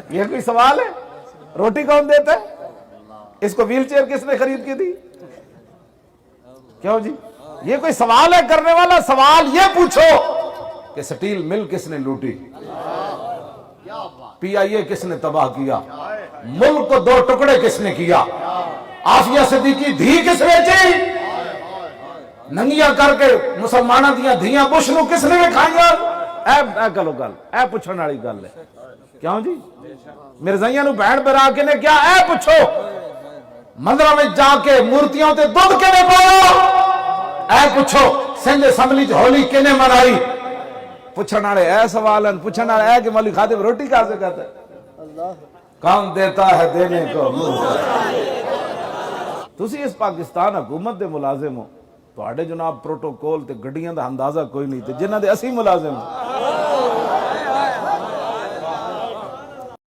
یہ کوئی سوال ہے؟ روٹی کون دیتا ہے؟ اس کو ویل چیئر کس نے خرید کے دی؟ کیوں جی؟ یہ کوئی سوال ہے کرنے والا؟ سوال یہ پوچھو کہ سٹیل مل کس نے لوٹی، پی آئی اے کس نے تباہ کیا، ملک کو 2 ٹکڑے کس نے کیا، آفیہ صدیقی دھی کس بیچی، ننگیاں کر کے مسلمانہ دیاں دھیاں بش نو کس نے کھائیاں؟ اے گلو گل، اے پوچھن والی گل ہے۔ کیوں جی؟ مرزائیاں نو بہن برا کے نے کیا؟ اے پوچھو مندرہ میں جا کے مورتیاں تے دودھ کے نے پاؤ؟ اے پوچھو سندھ اسمبلی ہولی کے نے منائی؟ پوچھن والے اے سوال ہیں، پوچھن والے اے کہ مولوی خادم روٹی کہاں سے کہتا ہے؟ کون دیتا ہے دینے کو تسی اس پاکستان حکومت دے ملازم ہو، تو آڑے جناب پروٹوکول تے گڈیاں دا اندازہ کوئی نہیں تے جنہ دے اسی ملازم ہو۔